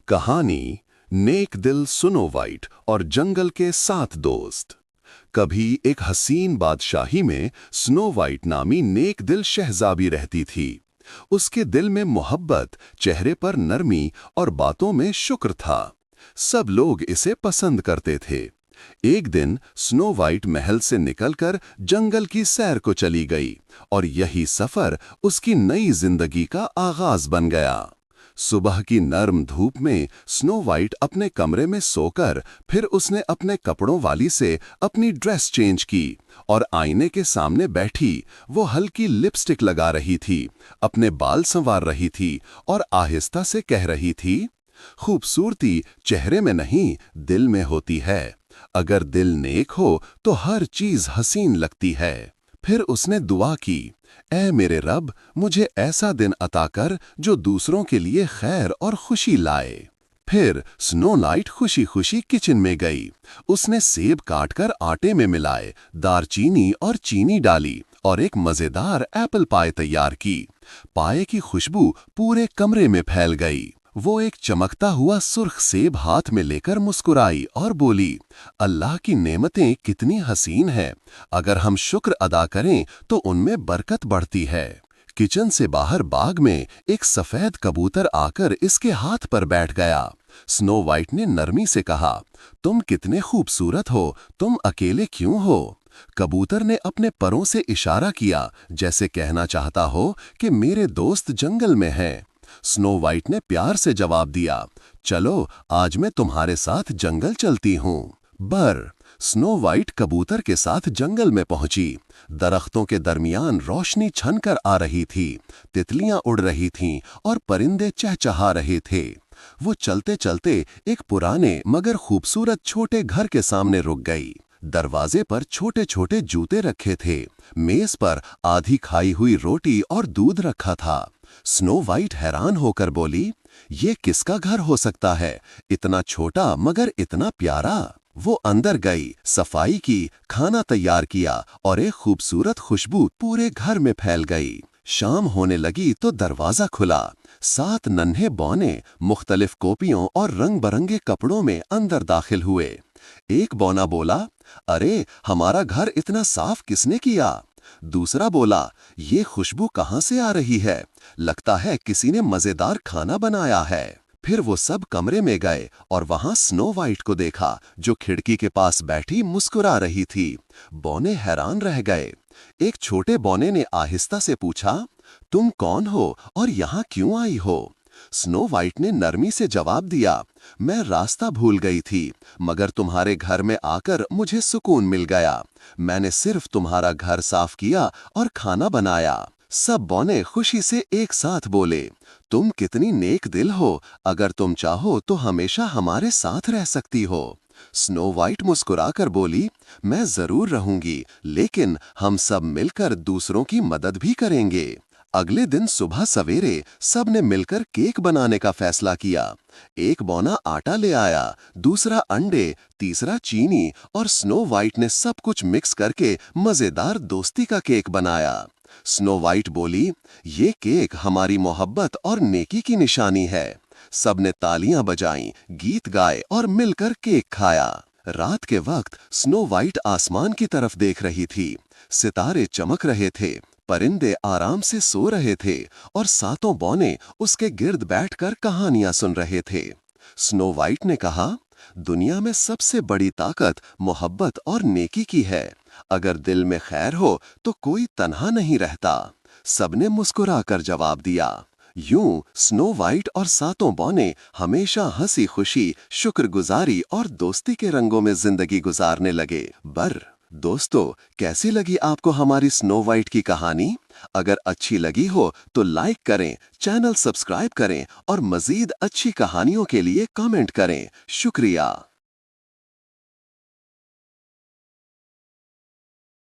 कहानी नेक दिल snow white और जंगल के 7 दोस्त। कभी एक हसीन बादशाही में स्नो वाइट नामी नेक दिल शहजादी रहती थी। उसके दिल में मोहब्बत, चेहरे पर नरमी और बातों में शुक्र था। सब लोग इसे पसंद करते थे। एक दिन स्नो वाइट महल से निकलकर जंगल की सैर को चली गई और यही सफर उसकी नई जिंदगी का आगाज बन गया। सुबह की नर्म धूप में स्नो वाइट अपने कमरे में सोकर फिर उसने अपने कपड़ों वाली से अपनी ड्रेस चेंज की और आईने के सामने बैठी वो हल्की लिपस्टिक लगा रही थी, अपने बाल संवार रही थी और आहिस्ता से कह रही थी, खूबसूरती चेहरे में नहीं दिल में होती है। अगर दिल नेक हो तो हर चीज हसीन लगती है। फिर उसने दुआ की, ऐ मेरे रब, मुझे ऐसा दिन अता कर जो दूसरों के लिए खैर और खुशी लाए। फिर स्नो लाइट खुशी खुशी किचन में गई। उसने सेब काटकर आटे में मिलाए, दालचीनी और चीनी डाली और एक मजेदार एप्पल पाई तैयार की। पाए की खुशबू पूरे कमरे में फैल गई। वो एक चमकता हुआ सुर्ख सेब हाथ में लेकर मुस्कुराई और बोली, अल्लाह की नेमतें कितनी हसीन हैं। अगर हम शुक्र अदा करें तो उनमें बरकत बढ़ती है। किचन से बाहर बाग में एक सफेद कबूतर आकर इसके हाथ पर बैठ गया। स्नो वाइट ने नरमी से कहा, तुम कितने खूबसूरत हो, तुम अकेले क्यों हो? कबूतर ने अपने परों से इशारा किया, जैसे कहना चाहता हो कि मेरे दोस्त जंगल में हैं। स्नो वाइट ने प्यार से जवाब दिया, चलो आज मैं तुम्हारे साथ जंगल चलती हूँ। स्नो वाइट कबूतर के साथ जंगल में पहुंची। दरख्तों के दरमियान रोशनी छनकर आ रही थी, तितलियां उड़ रही थीं और परिंदे चहचहा रहे थे। वो चलते चलते एक पुराने मगर खूबसूरत छोटे घर के सामने रुक गई। दरवाजे पर छोटे छोटे जूते रखे थे, मेज पर आधी खाई हुई रोटी और दूध रखा था। स्नो वाइट हैरान होकर बोली, ये किसका घर हो सकता है, इतना छोटा मगर इतना प्यारा। वो अंदर गई, सफाई की, खाना तैयार किया और एक खूबसूरत खुशबू पूरे घर में फैल गई। शाम होने लगी तो दरवाजा खुला। 7 नन्हे बौने मुख्तलिफ कोपियों और रंग बरंगे कपड़ों में अंदर दाखिल हुए। एक बौना बोला, अरे हमारा घर इतना साफ किसने किया? दूसरा बोला, ये खुशबू कहाँ से आ रही है? लगता है किसी ने मजेदार खाना बनाया है। फिर वो सब कमरे में गए और वहां स्नो वाइट को देखा, जो खिड़की के पास बैठी मुस्कुरा रही थी। बौने हैरान रह गए। एक छोटे बौने ने आहिस्ता से पूछा, तुम कौन हो और यहाँ क्यों आई हो? स्नो वाइट ने नरमी से जवाब दिया, मैं रास्ता भूल गई थी, मगर तुम्हारे घर में आकर मुझे सुकून मिल गया। मैंने सिर्फ तुम्हारा घर साफ किया और खाना बनाया। सब बौने खुशी से एक साथ बोले, तुम कितनी नेक दिल हो, अगर तुम चाहो तो हमेशा हमारे साथ रह सकती हो। स्नो वाइट मुस्कुराकर बोली, मैं जरूर रहूंगी, लेकिन हम सब मिलकर दूसरों की मदद भी करेंगे। अगले दिन सुबह सवेरे सब ने मिलकर केक बनाने का फैसला किया। एक बौना आटा ले आया, दूसरा अंडे, तीसरा चीनी और स्नो वाइट ने सब कुछ मिक्स करके मजेदार दोस्ती का केक बनाया। स्नो वाइट बोली, ये केक हमारी मोहब्बत और नेकी की निशानी है। सब ने तालियां बजाईं, गीत गाए और मिलकर केक खाया। रात के वक्त स्नो वाइट आसमान की तरफ देख रही थी। सितारे चमक रहे थे, परिंदे आराम से सो रहे थे और 7 बौने उसके गिर्द बैठकर कहानियां सुन रहे थे। स्नो वाइट ने कहा, दुनिया में सबसे बड़ी ताकत मोहब्बत और नेकी की है। अगर दिल में खैर हो तो कोई तन्हा नहीं रहता। सबने मुस्कुराकर जवाब दिया। यूं स्नो वाइट और 7 बौने हमेशा हंसी खुशी, शुक्रगुजारी और दोस्ती के रंगों में जिंदगी गुजारने लगे। दोस्तों, कैसी लगी आपको हमारी स्नो वाइट की कहानी? अगर अच्छी लगी हो तो लाइक करें, चैनल सब्सक्राइब करें और मजीद अच्छी कहानियों के लिए कमेंट करें। शुक्रिया।